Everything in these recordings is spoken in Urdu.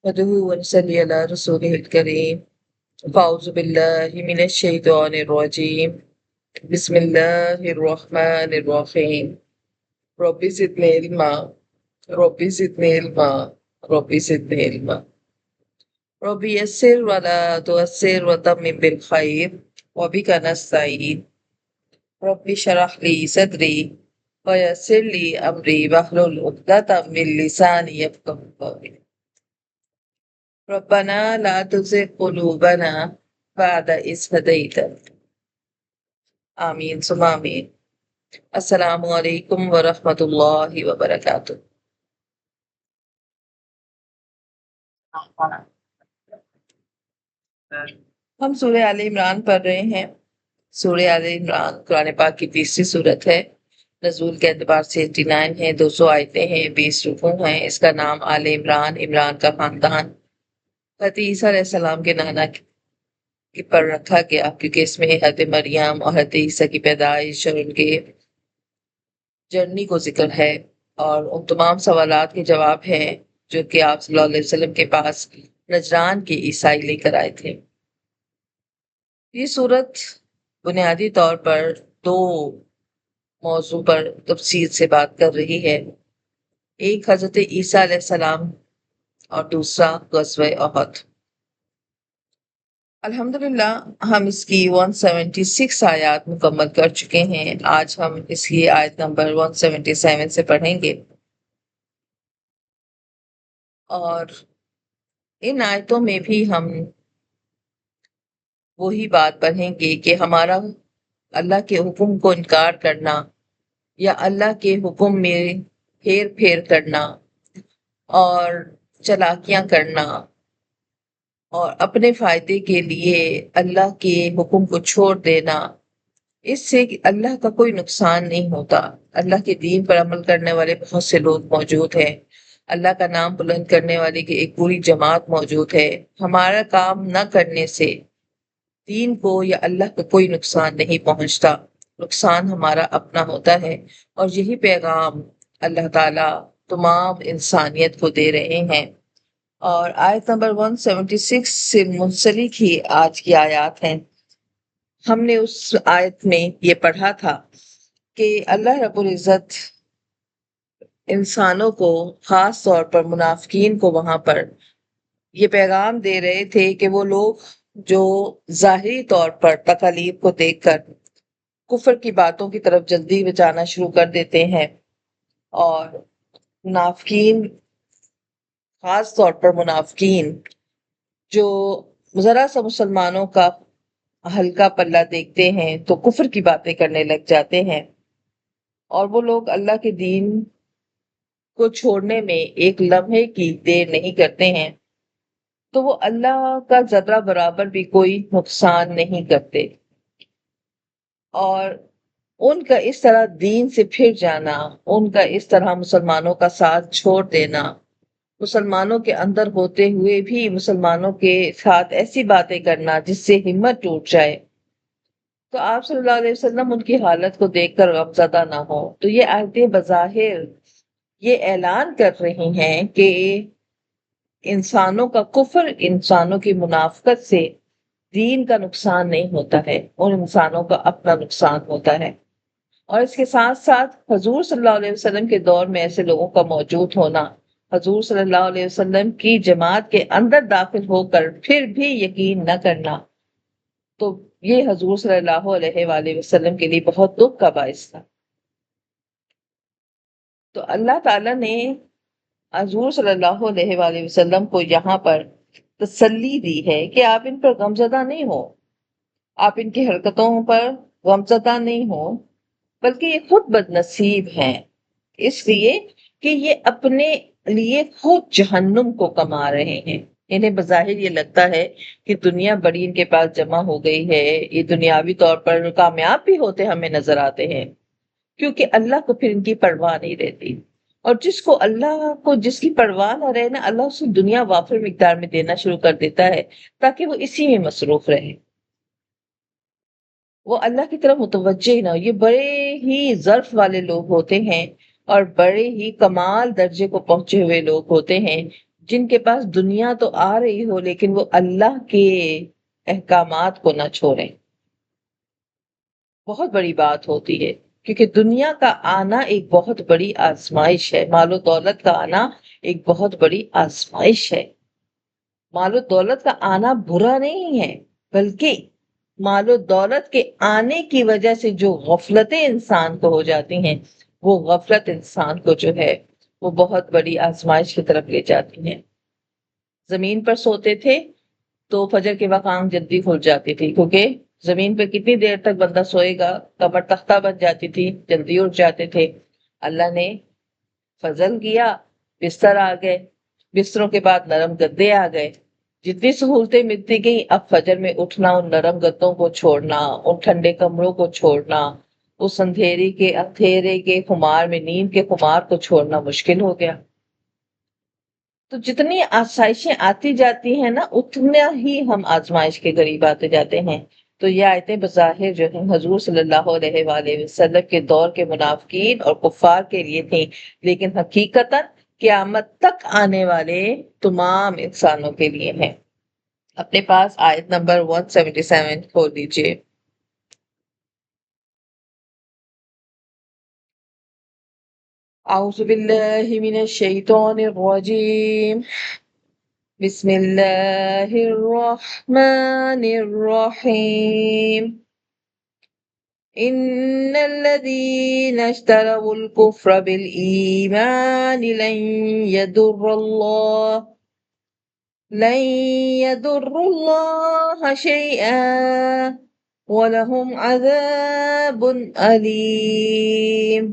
نحمده ونصلي على رسوله الكريم. فأعوذ بالله من الشيطان الرجيم. بسم الله الرحمن الرحيم. رب زدني علما. رب زدني علما. رب زدني علما. رب يسر ولا تؤثر وتمم بالخير وبك نستعين. رب اشرح لي صدري ويسر لي أمري واحلل عقدة من لساني يفقهوا قولي. ربنا لا تزغ قلوبنا بعد إذ هديتنا. آمین ثم آمین. السلام علیکم ورحمۃ اللہ وبرکاتہ. ہم سورہ آل عمران پڑھ رہے ہیں. سورہ آل عمران قرآن پاک کی تیسری صورت ہے. نزول کے اعتبار سے 89 ہے، 200 آیتیں ہیں، 20 رکوع ہیں. اس کا نام آل عمران، عمران کا خاندان، حضرت عیسیٰ علیہ السلام کے نانا پر رکھا گیا کیونکہ اس میں حضرت مریم اور حضرت عیسیٰ کی پیدائش اور ان کے جرنی کو ذکر ہے، اور ان تمام سوالات کے جواب ہیں جو کہ آپ صلی اللہ علیہ وسلم کے پاس نجران کے عیسائی لے کر آئے تھے. یہ صورت بنیادی طور پر دو موضوع پر تفصیل سے بات کر رہی ہے. ایک حضرت عیسیٰ علیہ السلام اور دوسرا غزوہ احد. الحمدللہ ہم اس کی 176 آیات مکمل کر چکے ہیں. آج ہم اس کی آیت نمبر 177 سے پڑھیں گے، اور ان آیتوں میں بھی ہم وہی بات پڑھیں گے کہ ہمارا اللہ کے حکم کو انکار کرنا یا اللہ کے حکم میں پھیر پھیر کرنا اور چالاکیاں کرنا اور اپنے فائدے کے لیے اللہ کے حکم کو چھوڑ دینا، اس سے اللہ کا کوئی نقصان نہیں ہوتا. اللہ کے دین پر عمل کرنے والے بہت سے لوگ موجود ہیں، اللہ کا نام بلند کرنے والی کی ایک پوری جماعت موجود ہے. ہمارا کام نہ کرنے سے دین کو یا اللہ کا کوئی نقصان نہیں پہنچتا، نقصان ہمارا اپنا ہوتا ہے. اور یہی پیغام اللہ تعالیٰ تمام انسانیت کو دے رہے ہیں. اور آیت نمبر 176 سے منسلک ہی آج کی آیات ہیں. ہم نے اس آیت میں یہ پڑھا تھا کہ اللہ رب العزت انسانوں کو، خاص طور پر منافقین کو، وہاں پر یہ پیغام دے رہے تھے کہ وہ لوگ جو ظاہری طور پر تکالیف کو دیکھ کر کفر کی باتوں کی طرف جلدی بچانا شروع کر دیتے ہیں، اور منافقین، خاص طور پر منافقین جو ذرا سا مسلمانوں کا ہلکا پلہ دیکھتے ہیں تو کفر کی باتیں کرنے لگ جاتے ہیں، اور وہ لوگ اللہ کے دین کو چھوڑنے میں ایک لمحے کی دیر نہیں کرتے ہیں تو وہ اللہ کا ذرہ برابر بھی کوئی نقصان نہیں کرتے. اور ان کا اس طرح دین سے پھر جانا، ان کا اس طرح مسلمانوں کا ساتھ چھوڑ دینا، مسلمانوں کے اندر ہوتے ہوئے بھی مسلمانوں کے ساتھ ایسی باتیں کرنا جس سے ہمت ٹوٹ جائے، تو آپ صلی اللہ علیہ وسلم ان کی حالت کو دیکھ کر غمزدہ نہ ہو. تو یہ آیتیں بظاہر یہ اعلان کر رہی ہیں کہ انسانوں کا کفر، انسانوں کی منافقت سے دین کا نقصان نہیں ہوتا ہے، ان انسانوں کا اپنا نقصان ہوتا ہے. اور اس کے ساتھ ساتھ حضور صلی اللہ علیہ وسلم کے دور میں ایسے لوگوں کا موجود ہونا، حضور صلی اللہ علیہ وسلم کی جماعت کے اندر داخل ہو کر پھر بھی یقین نہ کرنا، تو یہ حضور صلی اللہ علیہ وآلہ وسلم کے لیے بہت دکھ کا باعث تھا. تو اللہ تعالیٰ نے حضور صلی اللہ علیہ وآلہ وسلم کو یہاں پر تسلی دی ہے کہ آپ ان پر غمزدہ نہیں ہو، آپ ان کی حرکتوں پر غمزدہ نہیں ہو، بلکہ یہ خود بد نصیب ہیں، اس لیے کہ یہ اپنے لیے خود جہنم کو کما رہے ہیں. انہیں بظاہر یہ لگتا ہے کہ دنیا بڑی ان کے پاس جمع ہو گئی ہے، یہ دنیاوی طور پر کامیاب بھی ہوتے ہمیں نظر آتے ہیں، کیونکہ اللہ کو پھر ان کی پرواہ نہیں رہتی. اور جس کو اللہ کو، جس کی پرواہ نہ رہے نا، اللہ اسے دنیا وافر مقدار میں دینا شروع کر دیتا ہے تاکہ وہ اسی میں مصروف رہے، وہ اللہ کی طرف متوجہ نہ ہو. یہ بڑے ہی ظرف والے لوگ ہوتے ہیں اور بڑے ہی کمال درجے کو پہنچے ہوئے لوگ ہوتے ہیں جن کے پاس دنیا تو آ رہی ہو لیکن وہ اللہ کے احکامات کو نہ چھوڑیں. بہت بڑی بات ہوتی ہے، کیونکہ دنیا کا آنا ایک بہت بڑی آزمائش ہے. مال و دولت کا آنا ایک بہت بڑی آزمائش ہے. مال و دولت کا آنا برا نہیں ہے، بلکہ مال و دولت کے آنے کی وجہ سے جو غفلتیں انسان کو ہو جاتی ہیں، وہ غفلت انسان کو جو ہے وہ بہت بڑی آزمائش کی طرف لے جاتی ہیں. زمین پر سوتے تھے تو فجر کے وقت آنکھ جلدی کھل جاتی تھی، کیونکہ زمین پہ کتنی دیر تک بندہ سوئے گا، کمر تختہ بن جاتی تھی، جلدی اٹھ جاتے تھے. اللہ نے فضل کیا، بستر آ گئے، بستروں کے بعد نرم گدے آ گئے. جتنی سہولتیں ملتی گئیں، اب فجر میں اٹھنا، ان نرم گدوں کو چھوڑنا، ان ٹھنڈے کمروں کو چھوڑنا، اس اندھیرے کے خمار میں، نیند کے خمار کو چھوڑنا مشکل ہو گیا. تو جتنی آسائشیں آتی جاتی ہیں نا، اتنا ہی ہم آزمائش کے قریب آتے جاتے ہیں. تو یہ آیتیں بظاہر جو ہیں حضور صلی اللہ علیہ وآلہ وسلم کے دور کے منافقین اور کفار کے لیے تھیں، لیکن حقیقتاً قیامت تک آنے والے تمام انسانوں کے لیے ہیں. اپنے پاس آیت نمبر 177 کھول دیجئے. اعوذ باللہ من الشیطان الرجیم. بسم اللہ الرحمن الرحیم. ان الذين اشتروا الكفر بالإيمان لن يضر الله شيئا ولهم عذاب أليم.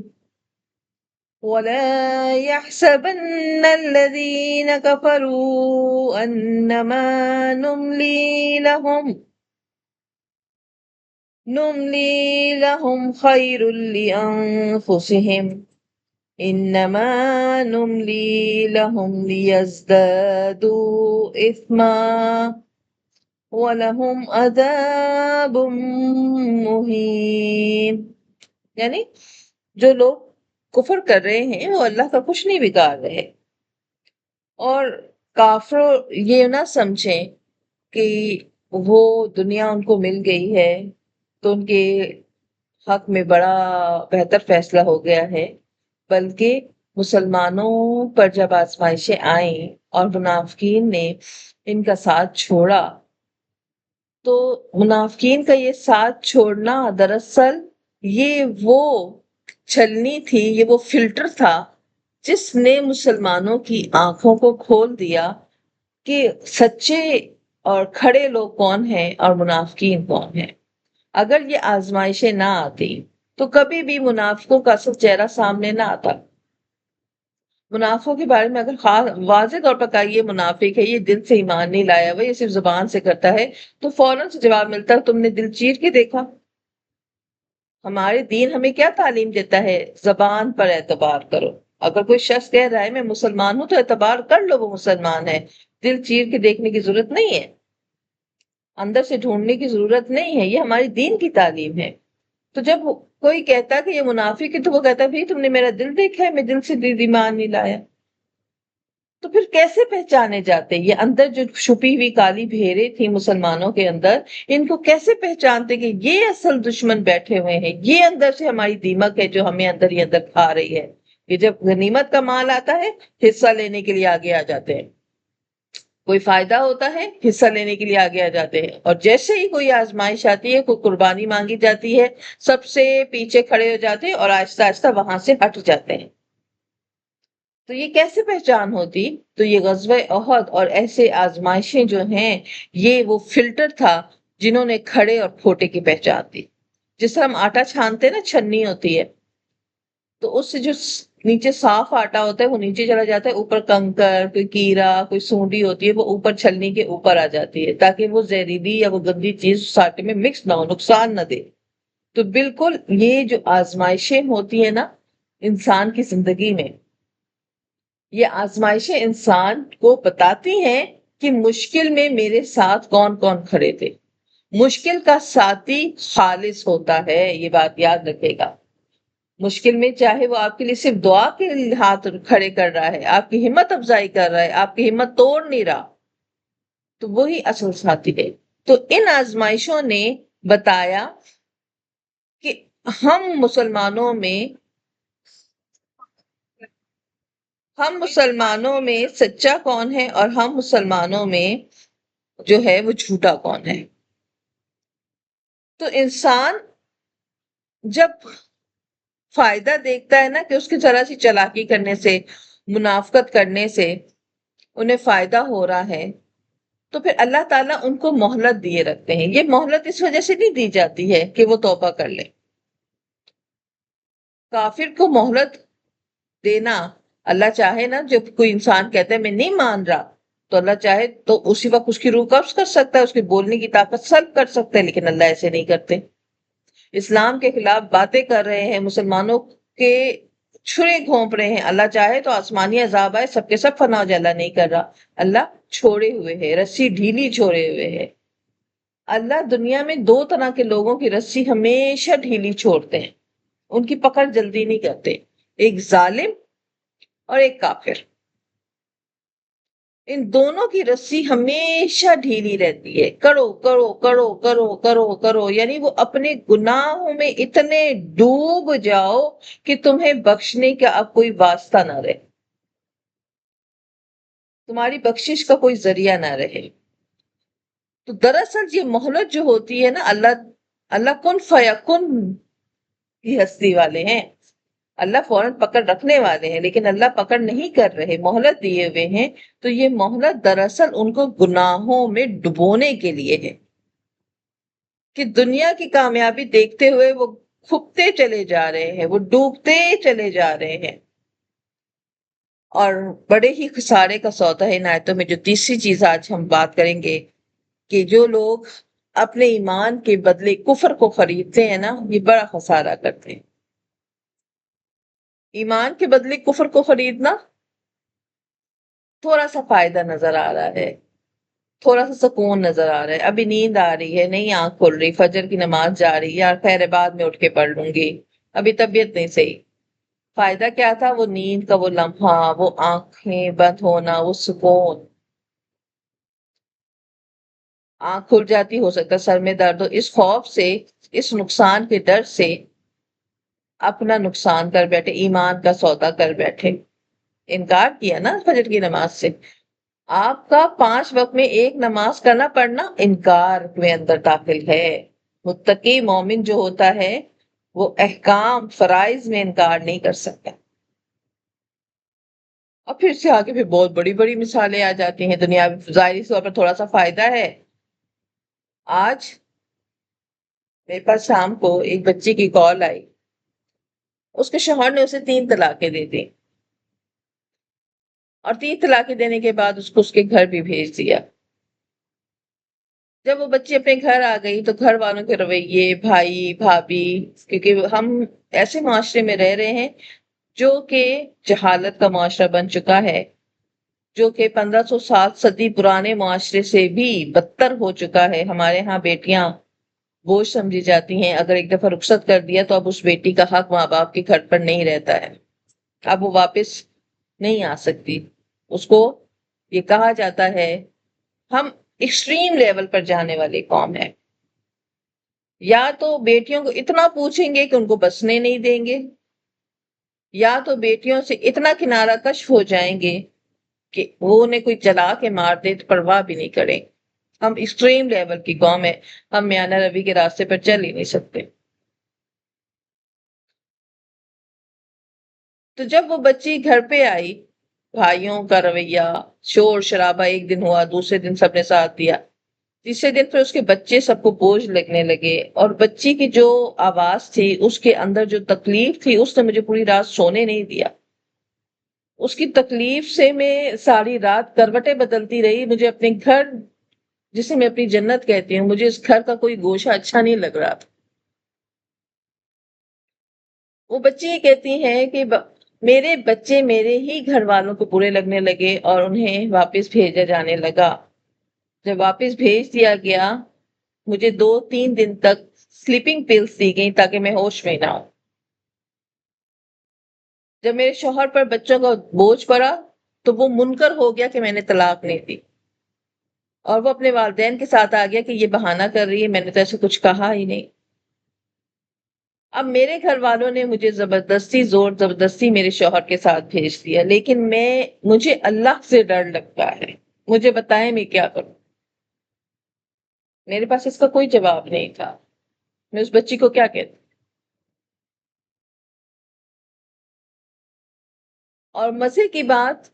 ولا يحسبن الذين كفروا أنما نملي لهم خير لأنفسهم إنما نملي لهم ليزدادوا إثما وَلَهُمْ عَذَابٌ مُّهِينٌ. یعنی جو لوگ کفر کر رہے ہیں وہ اللہ کا کچھ نہیں بگاڑ رہے، اور کافر یہ نہ سمجھیں کہ وہ دنیا ان کو مل گئی ہے تو ان کے حق میں بڑا بہتر فیصلہ ہو گیا ہے، بلکہ مسلمانوں پر جب آزمائشیں آئیں اور منافقین نے ان کا ساتھ چھوڑا، تو منافقین کا یہ ساتھ چھوڑنا دراصل یہ وہ چھلنی تھی، یہ وہ فلٹر تھا جس نے مسلمانوں کی آنکھوں کو کھول دیا کہ سچے اور کھڑے لوگ کون ہیں اور منافقین کون ہیں. اگر یہ آزمائشیں نہ آتی تو کبھی بھی منافقوں کا اصل چہرہ سامنے نہ آتا. منافقوں کے بارے میں اگر واضح طور پر کہا یہ منافق ہے، یہ دل سے ایمان نہیں لایا ہوا، یہ صرف زبان سے کرتا ہے، تو فوراً سے جواب ملتا ہے تم نے دل چیر کے دیکھا. ہمارے دین ہمیں کیا تعلیم دیتا ہے؟ زبان پر اعتبار کرو. اگر کوئی شخص کہہ رہا ہے میں مسلمان ہوں تو اعتبار کر لو وہ مسلمان ہے، دل چیر کے دیکھنے کی ضرورت نہیں ہے، اندر سے ڈھونڈنے کی ضرورت نہیں ہے. یہ ہماری دین کی تعلیم ہے. تو جب کوئی کہتا کہ یہ منافق ہے تو وہ کہتا بھئی تم نے میرا دل دیکھا ہے، میں دل سے ایمان نہیں لایا. تو پھر کیسے پہچانے جاتے؟ یہ اندر جو چھپی ہوئی کالی بھیڑیں تھی مسلمانوں کے اندر، ان کو کیسے پہچانتے کہ یہ اصل دشمن بیٹھے ہوئے ہیں، یہ اندر سے ہماری دیمک ہے جو ہمیں اندر ہی اندر کھا رہی ہے. کہ جب غنیمت کا مال آتا ہے حصہ لینے کے لیے آگے آ جاتے ہیں، کوئی فائدہ ہوتا ہے حصہ لینے کے لیے آگے آ جاتے ہیں، اور جیسے ہی کوئی آزمائش آتی ہے، کوئی قربانی مانگی جاتی ہے، سب سے پیچھے کھڑے ہو جاتے ہیں اور آہستہ آہستہ وہاں سے ہٹ جاتے ہیں. تو یہ کیسے پہچان ہوتی؟ تو یہ غزوہ احد اور ایسے آزمائشیں جو ہیں یہ وہ فلٹر تھا جنہوں نے کھڑے اور کھوٹے کی پہچان دی. جس طرح ہم آٹا چھانتے ہیں نا، چھنی ہوتی ہے، تو اس سے جو نیچے صاف آٹا ہوتا ہے وہ نیچے چلا جاتا ہے، اوپر کنکر، کوئی کیڑا، کوئی سونڈی ہوتی ہے وہ اوپر چھلنی کے اوپر آ جاتی ہے تاکہ وہ زہریلی یا وہ گندی چیز اس آٹے میں مکس نہ ہو، نقصان نہ دے. تو بالکل یہ جو آزمائشیں ہوتی ہیں نا انسان کی زندگی میں، یہ آزمائشیں انسان کو بتاتی ہیں کہ مشکل میں میرے ساتھ کون کون کھڑے تھے. مشکل کا ساتھی خالص ہوتا ہے، یہ بات یاد رکھے گا. مشکل میں چاہے وہ آپ کے لیے صرف دعا کے ہاتھ کھڑے کر رہا ہے، آپ کی ہمت افزائی کر رہا ہے، آپ کی ہمت توڑ نہیں رہا، تو وہی اصل ساتھی ہے۔ تو ان آزمائشوں نے بتایا کہ ہم مسلمانوں میں سچا کون ہے اور ہم مسلمانوں میں جو ہے وہ جھوٹا کون ہے۔ تو انسان جب فائدہ دیکھتا ہے نا کہ اس کی ذرا سی چالاکی کرنے سے، منافقت کرنے سے انہیں فائدہ ہو رہا ہے، تو پھر اللہ تعالیٰ ان کو مہلت دیے رکھتے ہیں۔ یہ مہلت اس وجہ سے نہیں دی جاتی ہے کہ وہ توبہ کر لے۔ کافر کو مہلت دینا، اللہ چاہے نا، جب کوئی انسان کہتا ہے میں نہیں مان رہا، تو اللہ چاہے تو اسی وقت اس کی روح قبض کر سکتا ہے، اس کی بولنے کی طاقت سلب کر سکتا ہے، لیکن اللہ ایسے نہیں کرتے۔ اسلام کے خلاف باتیں کر رہے ہیں، مسلمانوں کے چھرے گھونپ رہے ہیں، اللہ چاہے تو آسمانی عذاب آئے، سب کے سب فنا ہو جائے، اللہ نہیں کر رہا۔ اللہ چھوڑے ہوئے ہے، رسی ڈھیلی چھوڑے ہوئے ہے۔ اللہ دنیا میں دو طرح کے لوگوں کی رسی ہمیشہ ڈھیلی چھوڑتے ہیں، ان کی پکڑ جلدی نہیں کرتے، ایک ظالم اور ایک کافر۔ ان دونوں کی رسی ہمیشہ ڈھیلی رہتی ہے، کرو کرو کرو کرو کرو کرو، یعنی وہ اپنے گناہوں میں اتنے ڈوب جاؤ کہ تمہیں بخشنے کا اب کوئی واسطہ نہ رہے، تمہاری بخشش کا کوئی ذریعہ نہ رہے۔ تو دراصل یہ مہلت جو ہوتی ہے نا، اللہ کن فیکن کی ہستی والے ہیں، اللہ فوراً پکڑ رکھنے والے ہیں، لیکن اللہ پکڑ نہیں کر رہے، مہلت دیے ہوئے ہیں۔ تو یہ مہلت دراصل ان کو گناہوں میں ڈبونے کے لیے ہے، کہ دنیا کی کامیابی دیکھتے ہوئے وہ کھبتے چلے جا رہے ہیں، وہ ڈوبتے چلے جا رہے ہیں، اور بڑے ہی خسارے کا سودا ہے۔ ان آیتوں میں جو تیسری چیز آج ہم بات کریں گے، کہ جو لوگ اپنے ایمان کے بدلے کفر کو خریدتے ہیں نا، یہ بڑا خسارہ کرتے ہیں۔ ایمان کے بدلے کفر کو خریدنا تھوڑا سا فائدہ نظر آ رہا ہے، تھوڑا سا سکون نظر آ رہا ہے، ابھی نیند آ رہی ہے، نہیں آنکھ کھل رہی، فجر کی نماز جا رہی، یار خیر بعد میں اٹھ کے پڑھ لوں گی، ابھی طبیعت نہیں صحیح۔ فائدہ کیا تھا؟ وہ نیند کا وہ لمحہ، وہ آنکھیں بند ہونا، وہ سکون۔ آنکھ کھل جاتی، ہو سکتا ہے سر میں درد ہو، اس خوف سے، اس نقصان کے ڈر سے اپنا نقصان کر بیٹھے، ایمان کا سودا کر بیٹھے، انکار کیا نا فجر کی نماز سے۔ آپ کا 5 وقت میں ایک نماز کا نہ پڑھنا انکار میں اندر داخل ہے۔ متقی مومن جو ہوتا ہے وہ احکام فرائض میں انکار نہیں کر سکتا۔ اور پھر سے آگے پھر بہت بڑی بڑی مثالیں آ جاتی ہیں دنیا میں، ظاہری طور پر تھوڑا سا فائدہ ہے۔ آج میرے پاس شام کو ایک بچی کی کال آئی، اس کے شوہر نے اسے 3 طلاقیں دے دی، اور 3 طلاقیں دینے کے بعد اس کو اس کے گھر بھی بھیج دیا۔ جب وہ بچی اپنے گھر آ گئی تو گھر والوں کے رویے، بھائی بھابھی، کیونکہ ہم ایسے معاشرے میں رہ رہے ہیں جو کہ جہالت کا معاشرہ بن چکا ہے، جو کہ 1500 صدی پرانے معاشرے سے بھی بدتر ہو چکا ہے۔ ہمارے ہاں بیٹیاں بوجھ سمجھی جاتی ہیں، اگر ایک دفعہ رخصت کر دیا تو اب اس بیٹی کا حق ماں باپ کے گھر پر نہیں رہتا ہے، اب وہ واپس نہیں آ سکتی۔ اس کو یہ کہا جاتا ہے، ہم ایکسٹریم لیول پر جانے والی قوم ہے۔ یا تو بیٹیوں کو اتنا پوچھیں گے کہ ان کو بسنے نہیں دیں گے، یا تو بیٹیوں سے اتنا کنارہ کش ہو جائیں گے کہ وہ انہیں کوئی جلا کے مار دے تو پرواہ بھی نہیں کریں۔ ہم ایکسٹریم لیول کی قوم ہے، ہم میاں نبی کے راستے پر چل ہی نہیں سکتے۔ تو جب وہ بچی گھر پہ آئی، بھائیوں کا رویہ، شور شرابہ، ایک دن ہوا، دوسرے دن سب نے ساتھ دیا، تیسرے دن پھر اس کے بچے سب کو بوجھ لگنے لگے، اور بچی کی جو آواز تھی، اس کے اندر جو تکلیف تھی، اس نے مجھے پوری رات سونے نہیں دیا۔ اس کی تکلیف سے میں ساری رات کروٹیں بدلتی رہی، مجھے اپنے گھر، جسے میں اپنی جنت کہتی ہوں، مجھے اس گھر کا کوئی گوشہ اچھا نہیں لگ رہا تھا۔ وہ بچی یہ کہتی ہیں کہ میرے بچے میرے ہی گھر والوں کو برے لگنے لگے اور انہیں واپس بھیجا جانے لگا۔ جب واپس بھیج دیا گیا، مجھے 2-3 دن تک سلیپنگ پلز دی گئی تاکہ میں ہوش میں نہ ہوں۔ جب میرے شوہر پر بچوں کا بوجھ پڑا تو وہ منکر ہو گیا کہ میں نے طلاق نہیں دی، اور وہ اپنے والدین کے ساتھ آ گیا کہ یہ بہانہ کر رہی ہے، میں نے تو ایسے کچھ کہا ہی نہیں۔ اب میرے گھر والوں نے مجھے زبردستی میرے شوہر کے ساتھ بھیج دیا، لیکن مجھے اللہ سے ڈر لگتا ہے۔ مجھے بتائیں میں کیا کروں؟ میرے پاس اس کا کوئی جواب نہیں تھا، میں اس بچی کو کیا کہتی؟ اور مزے کی بات،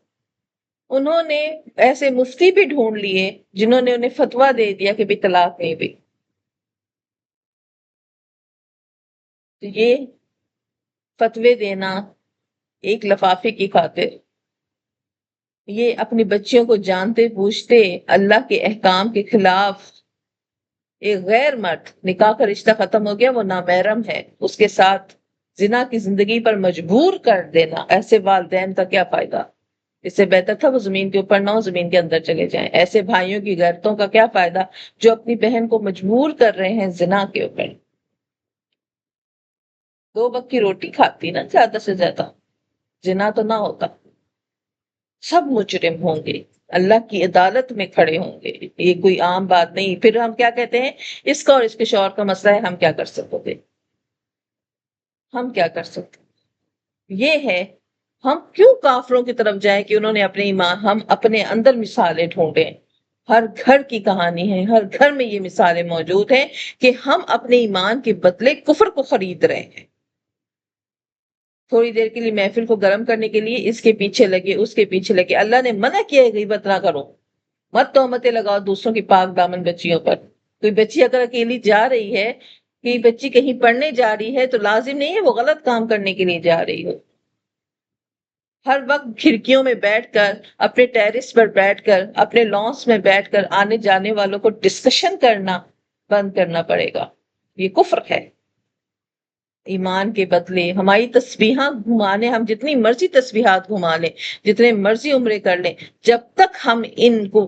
انہوں نے ایسے مفتی بھی ڈھونڈ لیے جنہوں نے انہیں فتویٰ دے دیا کہ بھی طلاق نہیں بھی۔ تو یہ فتوے دینا ایک لفافے کی خاطر، یہ اپنی بچیوں کو جانتے بوجھتے اللہ کے احکام کے خلاف ایک غیر مرد، نکاح کا رشتہ ختم ہو گیا، وہ نامحرم ہے، اس کے ساتھ زنا کی زندگی پر مجبور کر دینا، ایسے والدین کا کیا فائدہ؟ اس سے بہتر تھا وہ زمین کے اوپر نہ ہو، زمین کے اندر چلے جائیں۔ ایسے بھائیوں کی غیرتوں کا کیا فائدہ جو اپنی بہن کو مجبور کر رہے ہیں زنا کے اوپر؟ 2 وقت کی روٹی کھاتی نا زیادہ سے زیادہ، زنا تو نہ ہوتا۔ سب مجرم ہوں گے، اللہ کی عدالت میں کھڑے ہوں گے، یہ کوئی عام بات نہیں۔ پھر ہم کیا کہتے ہیں، اس کا اور اس کے شوہر کا مسئلہ ہے، ہم کیا کر سکتے گے؟ ہم کیا کر سکتے؟ یہ ہے، ہم کیوں کافروں کی طرف جائیں کہ انہوں نے اپنے ایمان، ہم اپنے اندر مثالیں ڈھونڈیں۔ ہر گھر کی کہانی ہے، ہر گھر میں یہ مثالیں موجود ہیں کہ ہم اپنے ایمان کے بدلے کفر کو خرید رہے ہیں۔ تھوڑی دیر کے لیے محفل کو گرم کرنے کے لیے اس کے پیچھے لگے، اس کے پیچھے لگے۔ اللہ نے منع کیا ہے غیبت نہ کرو، مت تہمتیں لگاؤ دوسروں کی پاک دامن بچیوں پر۔ کوئی بچی اگر اکیلی جا رہی ہے، کہ بچی کہیں پڑھنے جا رہی ہے، تو لازم نہیں ہے وہ غلط کام کرنے کے لیے جا رہی ہو۔ ہر وقت کھڑکیوں میں بیٹھ کر، اپنے ٹیرس پر بیٹھ کر، اپنے لانس میں بیٹھ کر آنے جانے والوں کو ڈسکشن کرنا بند کرنا پڑے گا، یہ کفر ہے۔ ایمان کے بدلے ہماری تسبیحات گھمانے، ہم جتنی مرضی تسبیحات گھما لیں، جتنے مرضی عمرے کر لیں، جب تک ہم ان کو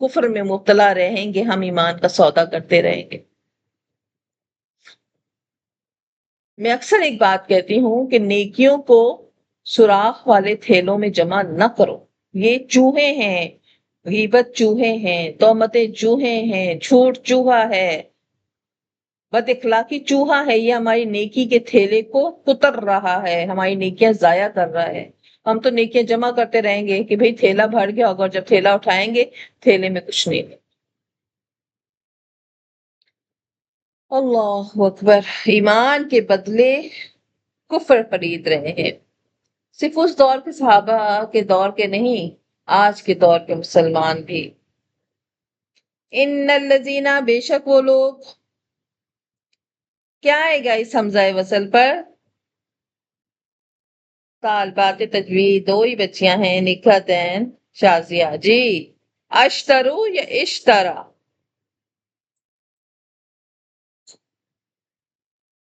کفر میں مبتلا رہیں گے، ہم ایمان کا سودا کرتے رہیں گے۔ میں اکثر ایک بات کہتی ہوں کہ نیکیوں کو سوراخ والے تھیلوں میں جمع نہ کرو، یہ چوہے ہیں، غیبت چوہے ہیں، تہمتیں چوہے ہیں، جھوٹ چوہا ہے، بد اخلاقی چوہا ہے، یہ ہماری نیکی کے تھیلے کو کتر رہا ہے، ہماری نیکیاں ضائع کر رہا ہے۔ ہم تو نیکیاں جمع کرتے رہیں گے کہ بھئی تھیلا بھر گیا ہوگا، اور جب تھیلا اٹھائیں گے تھیلے میں کچھ نہیں۔ اللہ اکبر، ایمان کے بدلے کفر خرید رہے ہیں، صرف اس دور کے صحابہ کے دور کے نہیں، آج کے دور کے مسلمان بھی۔ ان الذین، بے شک وہ لوگ، کیا آئے گا اس حمزہ وصل پر؟ طالبات تجوید، 2 ہی بچیاں ہیں، نکھتین، شازیہ جی۔ اشترو یا اشترا؟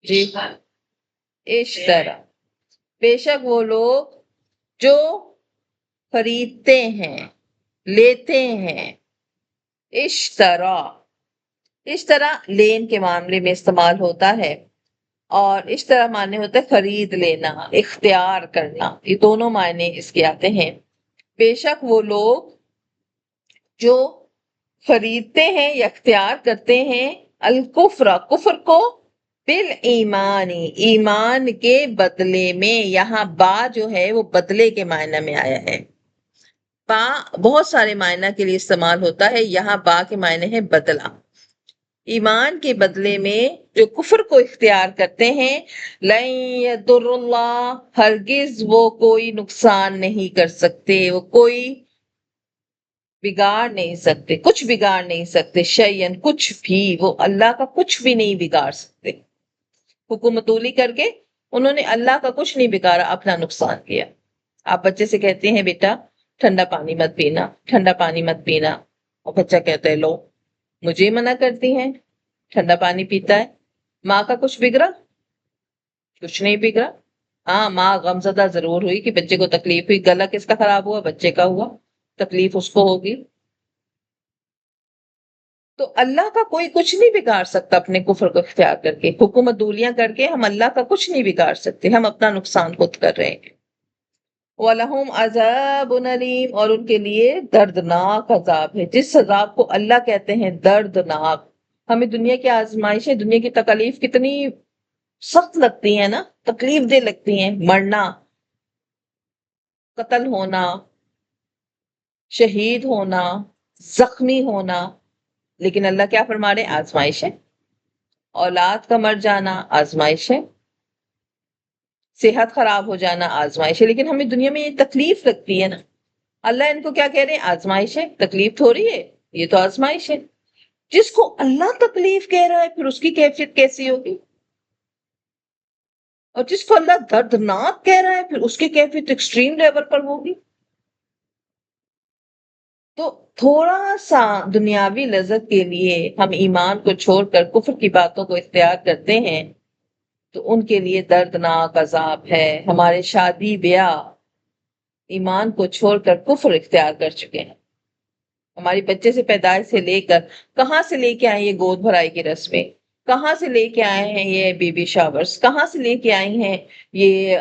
جی اشترا، بے شک وہ لوگ جو خریدتے ہیں، لیتے ہیں۔ اشترا، اشترا لین کے معاملے میں استعمال ہوتا ہے، اور اشترا معنی ہوتا ہے خرید لینا، اختیار کرنا، یہ دونوں معنی اس کے آتے ہیں۔ بے شک وہ لوگ جو خریدتے ہیں یا اختیار کرتے ہیں الکفر، کفر کو، بالایمانی، ایمان کے بدلے میں۔ یہاں با جو ہے وہ بدلے کے معنی میں آیا ہے، با بہت سارے معنی کے لیے استعمال ہوتا ہے، یہاں با کے معنی ہے بدلہ۔ ایمان کے بدلے میں جو کفر کو اختیار کرتے ہیں، لن یضر اللہ، ہرگز وہ کوئی نقصان نہیں کر سکتے، وہ کوئی بگاڑ نہیں سکتے، کچھ بگاڑ نہیں سکتے، شیئن کچھ بھی، وہ اللہ کا کچھ بھی نہیں بگاڑ سکتے۔ حکومتولی کر کے انہوں نے اللہ کا کچھ نہیں بگاڑا، اپنا نقصان کیا۔ آپ بچے سے کہتے ہیں بیٹا ٹھنڈا پانی مت پینا، ٹھنڈا پانی مت پینا، اور بچہ کہتا ہے لو مجھے منع کرتی ہیں، ٹھنڈا پانی پیتا ہے۔ ماں کا کچھ بگڑا؟ کچھ نہیں بگڑا۔ ہاں ماں غمزدہ ضرور ہوئی کہ بچے کو تکلیف ہوئی، گلا کس کا خراب ہوا؟ بچے کا ہوا، تکلیف اس کو ہوگی۔ تو اللہ کا کوئی کچھ نہیں بگاڑ سکتا اپنے کفر کو اختیار کر کے، حکومت دولیاں کر کے ہم اللہ کا کچھ نہیں بگاڑ سکتے، ہم اپنا نقصان خود کر رہے ہیں۔ وَلَهُمْ عَذَابٌ أَلِيمٌ، اور ان کے لیے دردناک عذاب ہے. جس عذاب کو اللہ کہتے ہیں دردناک. ہمیں دنیا کی آزمائشیں، دنیا کی تکالیف کتنی سخت لگتی ہیں نا، تکلیف دہ لگتی ہیں. مرنا، قتل ہونا، شہید ہونا، زخمی ہونا. لیکن اللہ کیا فرما رہے ہیں؟ آزمائش ہے. اولاد کا مر جانا آزمائش ہے، صحت خراب ہو جانا آزمائش ہے. لیکن ہمیں دنیا میں یہ تکلیف لگتی ہے نا. اللہ ان کو کیا کہہ رہے ہیں؟ آزمائش ہے. تکلیف تھوڑی ہے، یہ تو آزمائش ہے. جس کو اللہ تکلیف کہہ رہا ہے پھر اس کی کیفیت کیسی ہوگی؟ اور جس کو اللہ دردناک کہہ رہا ہے پھر اس کی کیفیت ایکسٹریم لیول پر ہوگی. تو تھوڑا سا دنیاوی لذت کے لیے ہم ایمان کو چھوڑ کر کفر کی باتوں کو اختیار کرتے ہیں تو ان کے لیے دردناک عذاب ہے. ہمارے شادی بیاہ ایمان کو چھوڑ کر کفر اختیار کر چکے ہیں. ہماری بچے سے پیدائش سے لے کر کہاں سے لے کے آئے یہ گود بھرائی کی رسمیں، کہاں سے لے کے آئے ہیں یہ بیبی شاورز، کہاں سے لے کے آئی ہیں یہ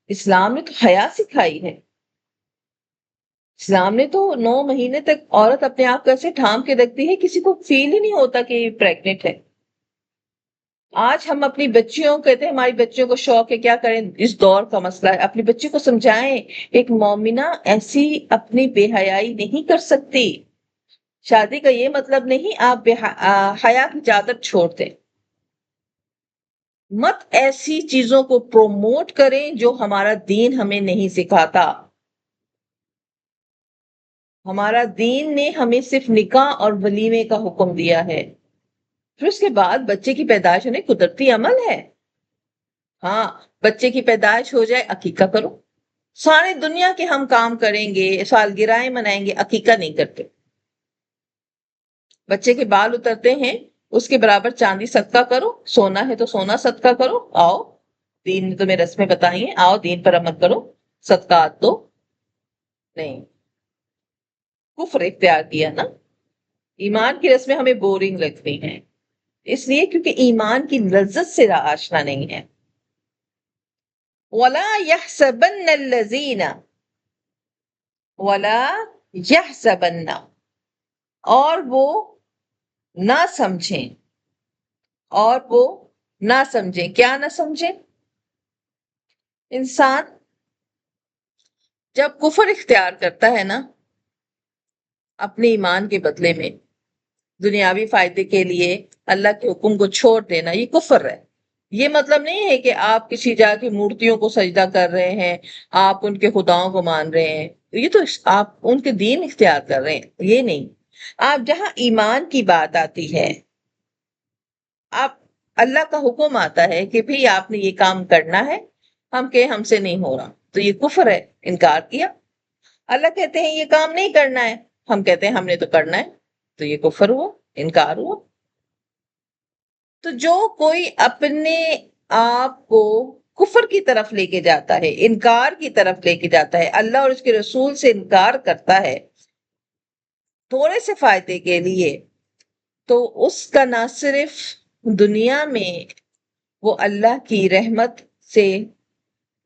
اسلام نے تو حیا سکھائی ہے. اسلام نے تو 9 مہینے تک عورت اپنے آپ کو ایسے ڈھانپ کے رکھتی ہے کسی کو فیل ہی نہیں ہوتا کہ یہ پریگنٹ ہے. آج ہم اپنی بچیوں کہتے ہیں ہماری بچیوں کو شوق ہے، کیا کریں؟ اس دور کا مسئلہ ہے. اپنی بچی کو سمجھائیں ایک مومنہ ایسی اپنی بے حیائی نہیں کر سکتی. شادی کا یہ مطلب نہیں آپ حیا کی چادر چھوڑ دیں. مت ایسی چیزوں کو پروموٹ کریں جو ہمارا دین ہمیں نہیں سکھاتا. ہمارا دین نے ہمیں صرف نکاح اور ولیمے کا حکم دیا ہے. پھر اس کے بعد بچے کی پیدائش ہونے قدرتی عمل ہے. ہاں، بچے کی پیدائش ہو جائے عقیقہ کرو. ساری دنیا کے ہم کام کریں گے، سالگرہیں منائیں گے، عقیقہ نہیں کرتے. بچے کے بال اترتے ہیں اس کے برابر چاندی صدقہ کرو، سونا ہے تو سونا صدقہ کرو. آؤ، دین نے تمہیں رسمیں بتائی ہیں، آؤ دین پر عمل کرو، صدقات دو. نہیں، کفر اختیار کیا نا. ایمان کی رسمیں ہمیں بورنگ لگتی ہیں اس لیے کیونکہ ایمان کی لذت سے آشنا نہیں ہے. وَلَا يَحْسَبَنَّ الَّذِينَ وَلَا يَحْسَبَنَّ، اور وہ نہ سمجھیں، اور وہ نہ سمجھیں. کیا نہ سمجھیں؟ انسان جب کفر اختیار کرتا ہے نا اپنے ایمان کے بدلے میں دنیاوی فائدے کے لیے اللہ کے حکم کو چھوڑ دینا، یہ کفر ہے. یہ مطلب نہیں ہے کہ آپ کسی جا کی مورتیوں کو سجدہ کر رہے ہیں، آپ ان کے خداؤں کو مان رہے ہیں. یہ تو آپ ان کے دین اختیار کر رہے ہیں، یہ نہیں. آپ جہاں ایمان کی بات آتی ہے، آپ اللہ کا حکم آتا ہے کہ بھئی آپ نے یہ کام کرنا ہے، ہم سے نہیں ہو رہا، تو یہ کفر ہے، انکار کیا. اللہ کہتے ہیں یہ کام نہیں کرنا ہے، ہم کہتے ہیں ہم نے تو کرنا ہے، تو یہ کفر ہوا، انکار ہوا. تو جو کوئی اپنے آپ کو کفر کی طرف لے کے جاتا ہے، انکار کی طرف لے کے جاتا ہے، اللہ اور اس کے رسول سے انکار کرتا ہے تھوڑے سے فائدے کے لیے، تو اس کا نہ صرف دنیا میں وہ اللہ کی رحمت سے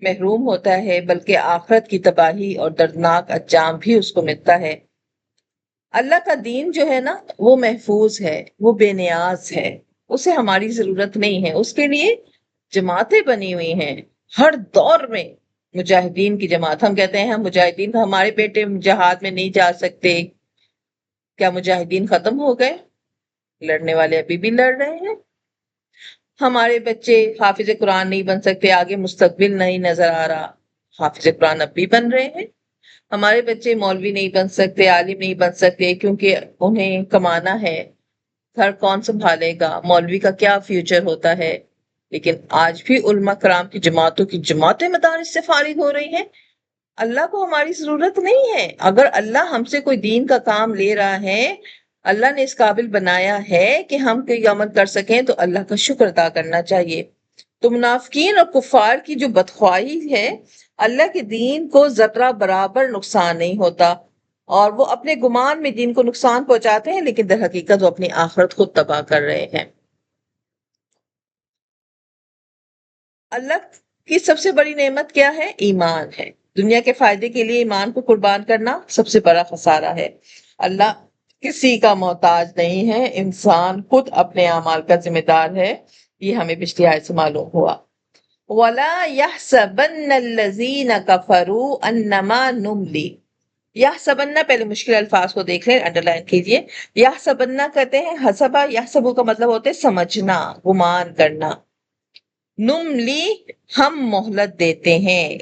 محروم ہوتا ہے بلکہ آخرت کی تباہی اور دردناک انجام بھی اس کو ملتا ہے. اللہ کا دین جو ہے نا وہ محفوظ ہے، وہ بے نیاز ہے، اسے ہماری ضرورت نہیں ہے. اس کے لیے جماعتیں بنی ہوئی ہیں ہر دور میں. مجاہدین کی جماعت، ہم کہتے ہیں ہم مجاہدین، ہمارے بیٹے جہاد میں نہیں جا سکتے. کیا مجاہدین ختم ہو گئے؟ لڑنے والے ابھی بھی لڑ رہے ہیں. ہمارے بچے حافظ قرآن نہیں بن سکتے، آگے مستقبل نہیں نظر آ رہا، حافظ قرآن اب بھی بن رہے ہیں. ہمارے بچے مولوی نہیں بن سکتے، عالم نہیں بن سکتے کیونکہ انہیں کمانا ہے. گھر کون سنبھالے گا؟ مولوی کا کیا فیوچر ہوتا ہے؟ لیکن آج بھی علماء کرام کی جماعتوں کی جماعتیں مدارس سے فارغ ہو رہی ہیں. اللہ کو ہماری ضرورت نہیں ہے. اگر اللہ ہم سے کوئی دین کا کام لے رہا ہے، اللہ نے اس قابل بنایا ہے کہ ہم کوئی عمل کر سکیں، تو اللہ کا شکر ادا کرنا چاہیے. تو منافقین اور کفار کی جو بدخواہی ہے، اللہ کے دین کو ذرہ برابر نقصان نہیں ہوتا، اور وہ اپنے گمان میں دین کو نقصان پہنچاتے ہیں لیکن در حقیقت وہ اپنی آخرت خود تباہ کر رہے ہیں. اللہ کی سب سے بڑی نعمت کیا ہے؟ ایمان ہے. دنیا کے فائدے کے لیے ایمان کو قربان کرنا سب سے بڑا خسارہ ہے۔ اللہ کسی کا محتاج نہیں ہے، انسان خود اپنے اعمال کا ذمہ دار ہے، یہ ہمیں پچھلی آیت سے معلوم ہوا۔ وَلَا يَحْسَبَنَّ الَّذِينَ كَفَرُوا أَنَّمَا نُمْلِي، یحسبنہ، پہلے مشکل الفاظ کو دیکھ لیں، انڈر لائن کیجئے۔ یحسبنہ کہتے ہیں حسبہ، یحسبو کا مطلب ہوتا ہے سمجھنا، گمان کرنا۔ نملی، ہم مہلت دیتے ہیں،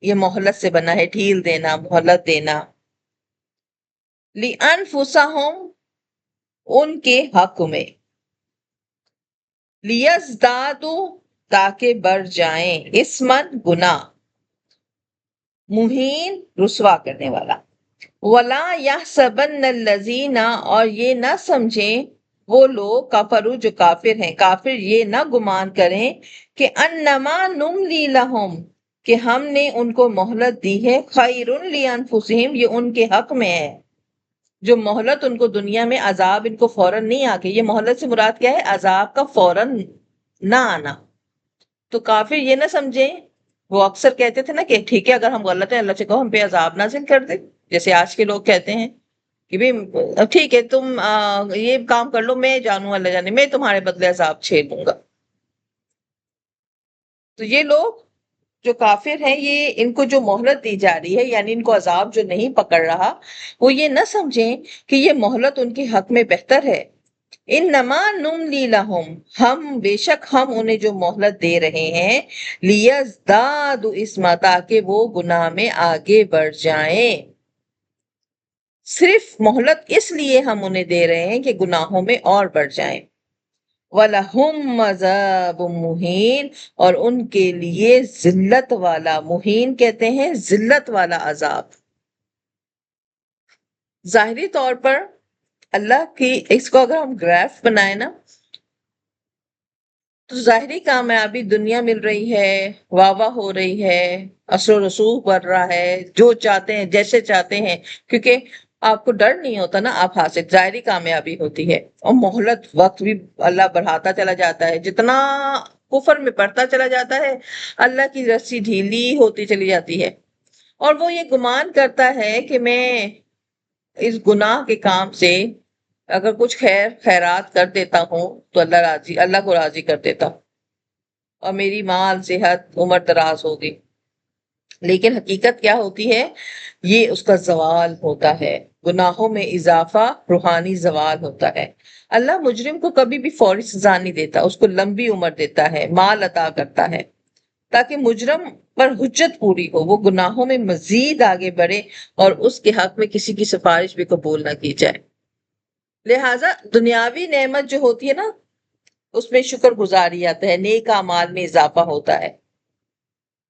یہ مہلت سے بنا ہے، ڈھیل دینا، مہلت دینا۔ لِأَنفُسَهُمْ، ان کے حق میں۔ لِيَزْدَادُوا، تاکہ بڑھ جائیں، اسمن، گناہ، مہین، رسوا کرنے والا۔ وَلَا يَحْسَبَنَّ الَّذِينَ، اور یہ نہ سمجھیں وہ لوگ، کفروا جو کافر ہیں، کافر یہ نہ گمان کریں کہ انما نملی لہم، کہ ہم نے ان کو مہلت دی ہے، خیر لانفسہم، یہ ان کے حق میں ہے۔ جو مہلت ان کو دنیا میں، عذاب ان کو فوراً نہیں آ کے، یہ مہلت سے مراد کیا ہے؟ عذاب کا فوراً نہ آنا۔ تو کافر یہ نہ سمجھیں، وہ اکثر کہتے تھے نا کہ ٹھیک ہے اگر ہم غلط ہیں، اللہ سے کہو ہم پہ عذاب نازل کر دے، جیسے آج کے لوگ کہتے ہیں کہ بھی ٹھیک ہے تم یہ کام کر لو، میں جانوں اللہ جانے، میں تمہارے بدلے عذاب چھیل لوں گا۔ تو یہ لوگ جو کافر ہیں، یہ ان کو جو مہلت دی جا رہی ہے، یعنی ان کو عذاب جو نہیں پکڑ رہا، وہ یہ نہ سمجھیں کہ یہ مہلت ان کے حق میں بہتر ہے۔ انما نملی لہم، ہم بے شک ہم انہیں جو مہلت دے رہے ہیں، لیزدادوا اسما، تاکہ وہ گناہ میں آگے بڑھ جائیں۔ صرف مہلت اس لیے ہم انہیں دے رہے ہیں کہ گناہوں میں اور بڑھ جائیں۔ وَلَهُمْ عَذَابٌ مُّهِينٌ، اور ان کے لیے ذلت والا، مہین کہتے ہیں ذلت والا عذاب۔ ظاہری طور پر اللہ کی، اس کو اگر ہم گراف بنائیں نا، تو ظاہری کامیابی دنیا مل رہی ہے، واہ واہ ہو رہی ہے، اثر و رسوخ بڑھ رہا ہے، جو چاہتے ہیں جیسے چاہتے ہیں، کیونکہ آپ کو ڈر نہیں ہوتا نا، آپ حاصل ظاہری کامیابی ہوتی ہے۔ اور مہلت، وقت بھی اللہ بڑھاتا چلا جاتا ہے، جتنا کفر میں بڑھتا چلا جاتا ہے، اللہ کی رسی ڈھیلی ہوتی چلی جاتی ہے۔ اور وہ یہ گمان کرتا ہے کہ میں اس گناہ کے کام سے اگر کچھ خیرات کر دیتا ہوں تو اللہ کو راضی کر دیتا ہوں، اور میری مال، صحت، عمر دراز ہوگی۔ لیکن حقیقت کیا ہوتی ہے؟ یہ اس کا زوال ہوتا ہے، گناہوں میں اضافہ روحانی زوال ہوتا ہے۔ اللہ مجرم کو کبھی بھی فوری سزا نہیں دیتا، اس کو لمبی عمر دیتا ہے، مال عطا کرتا ہے، تاکہ مجرم پر حجت پوری ہو، وہ گناہوں میں مزید آگے بڑھے اور اس کے حق میں کسی کی سفارش بھی قبول نہ کی جائے۔ لہٰذا دنیاوی نعمت جو ہوتی ہے نا، اس میں شکر گزاری آتا ہے، نیک اعمال میں اضافہ ہوتا ہے۔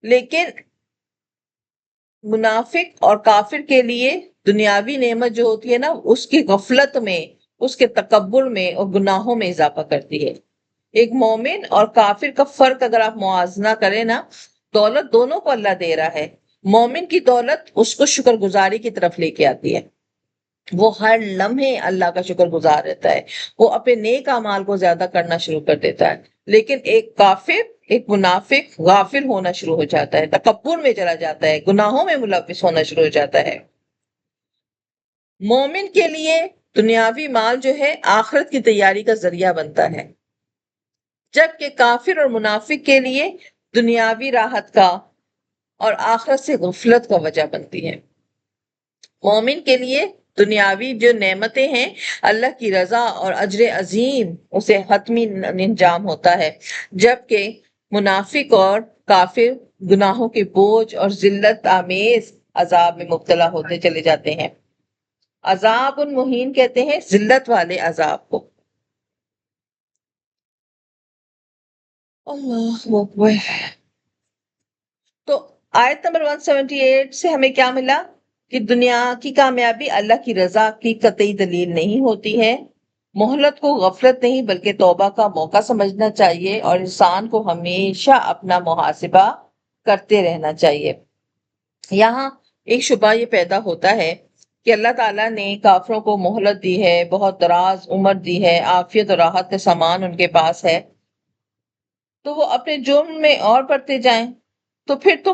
لیکن منافق اور کافر کے لیے دنیاوی نعمت جو ہوتی ہے نا، اس کی غفلت میں، اس کے تکبر میں اور گناہوں میں اضافہ کرتی ہے۔ ایک مومن اور کافر کا فرق اگر آپ موازنہ کریں نا، دولت دونوں کو اللہ دے رہا ہے۔ مومن کی دولت اس کو شکر گزاری کی طرف لے کے آتی ہے، وہ ہر لمحے اللہ کا شکر گزار رہتا ہے، وہ اپنے نیک اعمال کو زیادہ کرنا شروع کر دیتا ہے۔ لیکن ایک کافر، ایک منافق غافل ہونا شروع ہو جاتا ہے، تکبر میں چلا جاتا ہے، گناہوں میں ملوث ہونا شروع ہو جاتا ہے۔ مومن کے لیے دنیاوی مال جو ہے آخرت کی تیاری کا ذریعہ بنتا ہے، جبکہ کافر اور منافق کے لیے دنیاوی راحت کا اور آخرت سے غفلت کا وجہ بنتی ہے۔ مومن کے لیے دنیاوی جو نعمتیں ہیں، اللہ کی رضا اور اجر عظیم اسے حتمی انجام ہوتا ہے، جبکہ منافق اور کافر گناہوں کے بوجھ اور ذلت آمیز عذاب میں مبتلا ہوتے چلے جاتے ہیں۔ عذاب مہین کہتے ہیں ذلت والے عذاب کو۔ اللہ اکبر۔ تو آیت نمبر 178 سے ہمیں کیا ملا؟ کہ دنیا کی کامیابی اللہ کی رضا کی قطعی دلیل نہیں ہوتی ہے۔ مہلت کو غفلت نہیں بلکہ توبہ کا موقع سمجھنا چاہیے، اور انسان کو ہمیشہ اپنا محاسبہ کرتے رہنا چاہیے۔ یہاں ایک شبہ یہ پیدا ہوتا ہے کہ اللہ تعالیٰ نے کافروں کو مہلت دی ہے، بہت دراز عمر دی ہے، عافیت اور راحت کا سامان ان کے پاس ہے، تو وہ اپنے جرم میں اور بڑھتے جائیں، تو پھر تو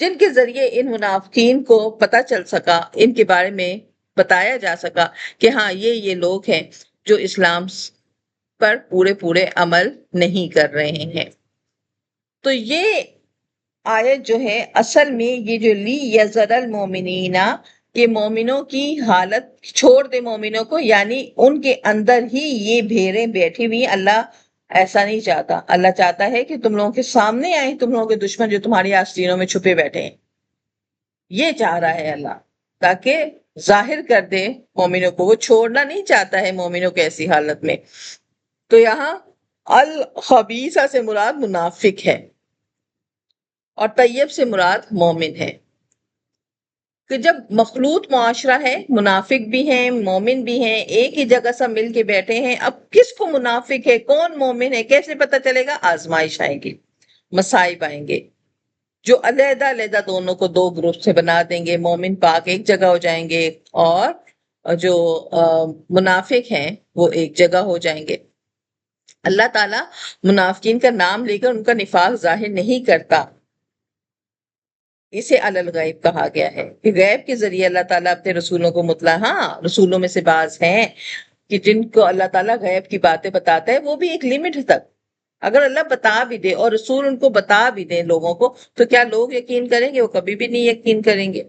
جن کے ذریعے ان منافقین کو پتہ چل سکا، ان کے بارے میں بتایا جا سکا کہ ہاں یہ لوگ ہیں جو اسلام پر پورے عمل نہیں کر رہے ہیں۔ تو یہ آیت جو ہے اصل میں یہ جو لی یذر المومنین، کہ مومنوں کی حالت چھوڑ دے مومنوں کو، یعنی ان کے اندر ہی یہ بھیڑیں بیٹھی ہوئی۔ اللہ ایسا نہیں چاہتا، اللہ چاہتا ہے کہ تم لوگوں کے سامنے آئیں تم لوگوں کے دشمن جو تمہاری آستینوں میں چھپے بیٹھے ہیں، یہ چاہ رہا ہے اللہ، تاکہ ظاہر کر دے مومنوں کو، وہ چھوڑنا نہیں چاہتا ہے مومنوں کو ایسی حالت میں۔ تو یہاں الخبیثہ سے مراد منافق ہے اور طیب سے مراد مومن ہے، کہ جب مخلوط معاشرہ ہے، منافق بھی ہیں مومن بھی ہیں، ایک ہی جگہ سب مل کے بیٹھے ہیں، اب کس کو منافق ہے کون مومن ہے کیسے پتہ چلے گا؟ آزمائش آئیں گی، مصائب آئیں گے، جو علیحدہ علیحدہ دونوں کو دو گروپ سے بنا دیں گے۔ مومن پاک ایک جگہ ہو جائیں گے اور جو منافق ہیں وہ ایک جگہ ہو جائیں گے۔ اللہ تعالیٰ منافقین کا نام لے کر ان کا نفاق ظاہر نہیں کرتا، اسے علی الغیب کہا گیا ہے کہ غیب کے ذریعے اللہ تعالیٰ اپنے رسولوں کو مطلع، ہاں رسولوں میں سے بعض ہیں کہ جن کو اللہ تعالیٰ غیب کی باتیں بتاتا ہے، وہ بھی ایک لمٹ تک۔ اگر اللہ بتا بھی دے اور رسول ان کو بتا بھی دے لوگوں کو، تو کیا لوگ یقین کریں گے؟ وہ کبھی بھی نہیں یقین کریں گے۔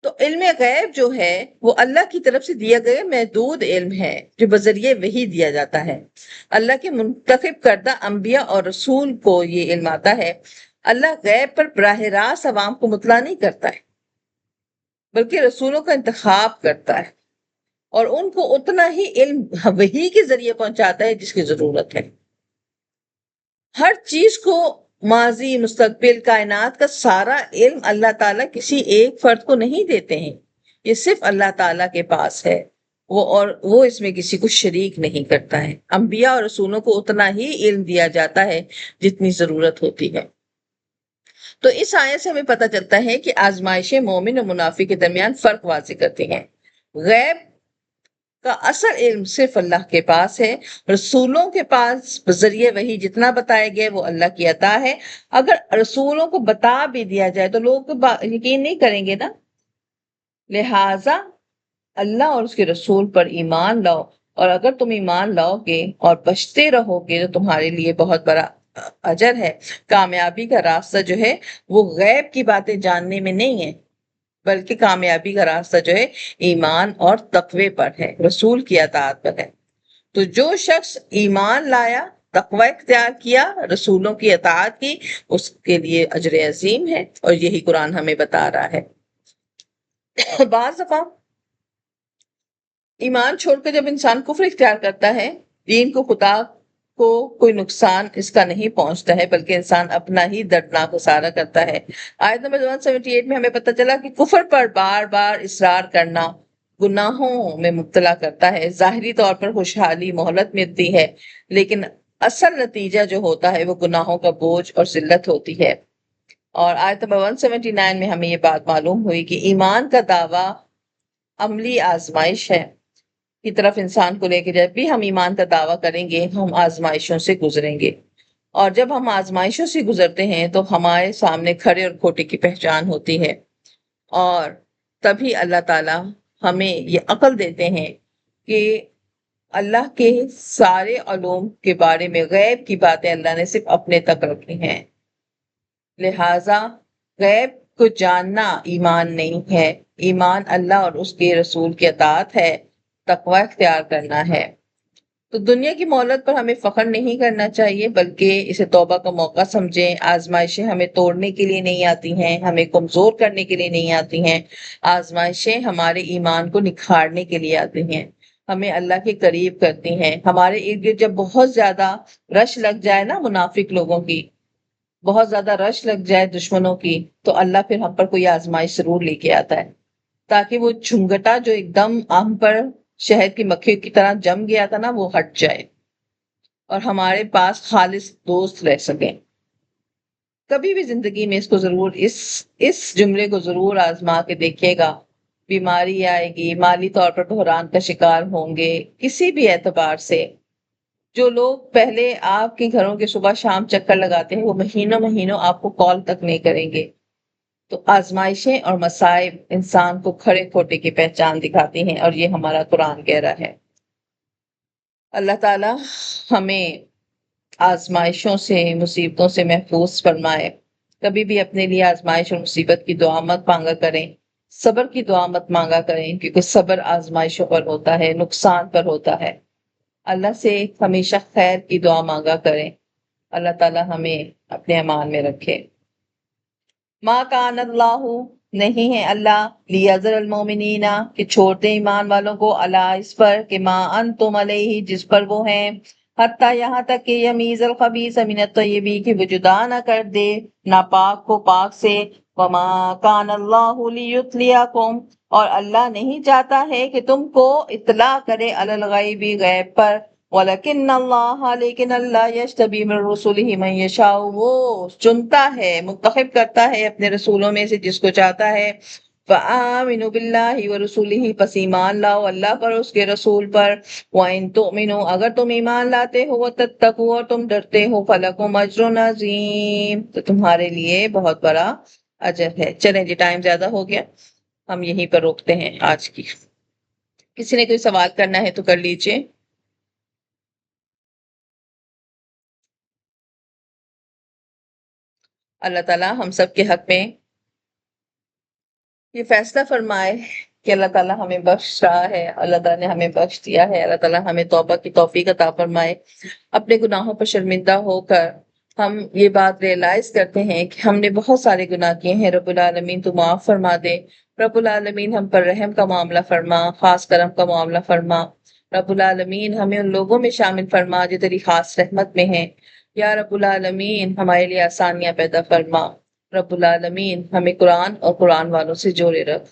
تو علم غیب جو ہے وہ اللہ کی طرف سے دیا گیا محدود علم ہے، جو بذریعہ وحی دیا جاتا ہے۔ اللہ کے منتخب کردہ انبیاء اور رسول کو یہ علم آتا ہے۔ اللہ غیب پر براہ راست عوام کو مطلع نہیں کرتا ہے، بلکہ رسولوں کا انتخاب کرتا ہے اور ان کو اتنا ہی علم وحی کے ذریعے پہنچاتا ہے جس کی ضرورت ہے۔ ہر چیز کو، ماضی مستقبل کائنات کا سارا علم اللہ تعالیٰ کسی ایک فرد کو نہیں دیتے ہیں، یہ صرف اللہ تعالیٰ کے پاس ہے، وہ اس میں کسی کو شریک نہیں کرتا ہے۔ انبیاء اور رسولوں کو اتنا ہی علم دیا جاتا ہے جتنی ضرورت ہوتی ہے۔ تو اس آیت سے ہمیں پتہ چلتا ہے کہ آزمائشیں مومن اور منافق کے درمیان فرق واضح کرتی ہیں۔ غیب کا اصل علم صرف اللہ کے پاس ہے، رسولوں کے پاس بذریعہ وحی جتنا بتایا گیا وہ اللہ کی عطا ہے۔ اگر رسولوں کو بتا بھی دیا جائے تو لوگ یقین نہیں کریں گے نا، لہٰذا اللہ اور اس کے رسول پر ایمان لاؤ، اور اگر تم ایمان لاؤ گے اور بچتے رہو گے تو تمہارے لیے بہت بڑا اجر ہے۔ کامیابی کا راستہ جو ہے وہ غیب کی باتیں جاننے میں نہیں ہے، بلکہ کامیابی کا راستہ جو ہے ایمان اور تقوی پر ہے، رسول کی اطاعت پر ہے۔ تو جو شخص ایمان لایا، تقوی اختیار کیا، رسولوں کی اطاعت کی، اس کے لیے اجر عظیم ہے، اور یہی قرآن ہمیں بتا رہا ہے۔ بعض دفعہ ایمان چھوڑ کر جب انسان کفر اختیار کرتا ہے، دین کو، خدا کو کوئی نقصان اس کا نہیں پہنچتا ہے، بلکہ انسان اپنا ہی دردناک خسارہ کرتا ہے۔ آیت نمبر 178 میں ہمیں پتہ چلا کہ کفر پر بار بار اصرار کرنا گناہوں میں مبتلا کرتا ہے۔ ظاہری طور پر خوشحالی، مہلت ملتی ہے، لیکن اصل نتیجہ جو ہوتا ہے وہ گناہوں کا بوجھ اور ذلت ہوتی ہے۔ اور آیت نمبر 179 میں ہمیں یہ بات معلوم ہوئی کہ ایمان کا دعویٰ عملی آزمائش ہے کی طرف انسان کو لے کے، جب بھی ہم ایمان کا دعویٰ کریں گے ہم آزمائشوں سے گزریں گے، اور جب ہم آزمائشوں سے گزرتے ہیں تو ہمارے سامنے کھرے اور کھوٹے کی پہچان ہوتی ہے، اور تبھی اللہ تعالیٰ ہمیں یہ عقل دیتے ہیں کہ اللہ کے سارے علوم کے بارے میں غیب کی باتیں اللہ نے صرف اپنے تک رکھی ہیں، لہٰذا غیب کو جاننا ایمان نہیں ہے۔ ایمان اللہ اور اس کے رسول کی اطاعت ہے، تقوی اختیار کرنا ہے۔ تو دنیا کی مہلت پر ہمیں فخر نہیں کرنا چاہیے، بلکہ اسے توبہ کا موقع سمجھیں۔ آزمائشیں ہمیں توڑنے کے لیے نہیں آتی ہیں، ہمیں کمزور کرنے کے لیے نہیں آتی ہیں، آزمائشیں ہمارے ایمان کو نکھارنے کے لیے آتی ہیں، ہمیں اللہ کے قریب کرتی ہیں۔ ہمارے ارد گرد جب بہت زیادہ رش لگ جائے نا منافق لوگوں کی، بہت زیادہ رش لگ جائے دشمنوں کی، تو اللہ پھر ہم پر کوئی آزمائش ضرور لے کے آتا ہے، تاکہ وہ جھنگٹا جو ایک دم ہم پر شہد کی مکھیوں کی طرح جم گیا تھا نا، وہ ہٹ جائے اور ہمارے پاس خالص دوست رہ سکیں۔ کبھی بھی زندگی میں اس کو ضرور اس جملے کو ضرور آزما کے دیکھیے گا۔ بیماری آئے گی، مالی طور پر بحران کا شکار ہوں گے، کسی بھی اعتبار سے جو لوگ پہلے آپ کے گھروں کے صبح شام چکر لگاتے ہیں وہ مہینوں مہینوں آپ کو کال تک نہیں کریں گے. تو آزمائشیں اور مصائب انسان کو کھڑے کھوٹے کی پہچان دکھاتی ہیں، اور یہ ہمارا قرآن کہہ رہا ہے. اللہ تعالی ہمیں آزمائشوں سے، مصیبتوں سے محفوظ فرمائے. کبھی بھی اپنے لیے آزمائش اور مصیبت کی دعا مت مانگا کریں، صبر کی دعا مت مانگا کریں، کیونکہ صبر آزمائشوں پر ہوتا ہے، نقصان پر ہوتا ہے. اللہ سے ہمیشہ خیر کی دعا مانگا کریں. اللہ تعالی ہمیں اپنے امان میں رکھے. ما کان اللہ، نہیں ہے اللہ، لیذر المومنین، کہ چھوڑتے ایمان والوں کو، اللہ اس پر، کہ ما انتم علیہ، جس پر وہ ہیں، حتی یہاں تک کہ یمیز الخبیث من الطیب، کہ وہ جدا نہ کر دے ناپاک کو پاک سے. وما کان اللہ لیطلعکم، اور اللہ نہیں چاہتا ہے کہ تم کو اطلاع کرے علی الغیب، غیب پر. وَلَكِنَّ اللَّهَ، لیکن اللہ، يَجْتَبِي مِن رُّسُلِهِ مَن يَشَاءُ، وہ چنتا ہے، منتخب کرتا ہے اپنے رسولوں میں سے جس کو چاہتا ہے. فَآمِنُوا بِاللَّهِ وَرُسُولِهِ، پس ایمان لاؤ اللہ پر، اس کے رسول پر. وَإِن تُؤْمِنُوا، اگر تم ایمان لاتے ہو، وَتَتَّقُوا، اور تم ڈرتے ہو، فَلَكُمْ أَجْرٌ عَظِيمٌ، تو تمہارے لیے بہت بڑا اجر ہے. چلیں جی، ٹائم زیادہ ہو گیا، ہم یہیں پر روکتے ہیں آج کی. کسی نے کوئی سوال کرنا ہے تو کر لیجئے. اللہ تعالیٰ ہم سب کے حق میں یہ فیصلہ فرمائے کہ اللہ تعالیٰ ہمیں بخش رہا ہے، اللہ تعالیٰ نے ہمیں بخش دیا ہے. اللہ تعالیٰ ہمیں توبہ کی توفیق عطا فرمائے. اپنے گناہوں پر شرمندہ ہو کر ہم یہ بات ریئلائز کرتے ہیں کہ ہم نے بہت سارے گناہ کیے ہیں. رب العالمین تو معاف فرما دے. رب العالمین ہم پر رحم کا معاملہ فرما، خاص کرم کا معاملہ فرما. رب العالمین ہمیں ان لوگوں میں شامل فرما جو تیری خاص رحمت میں ہیں. یا رب العالمین ہمارے لیے آسانیاں پیدا فرما. رب العالمین ہمیں قرآن اور قرآن والوں سے جوڑے رکھ.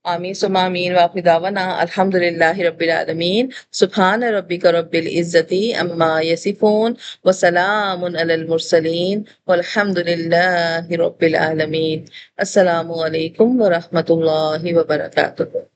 آمین ثم آمین. وآخر دعوانا الحمدللہ رب العالمین. سبحان ربک رب العزت عما یصفون، وسلام علی المرسلین، والحمدللہ رب العالمین. السلام علیکم ورحمۃ اللہ وبرکاتہ.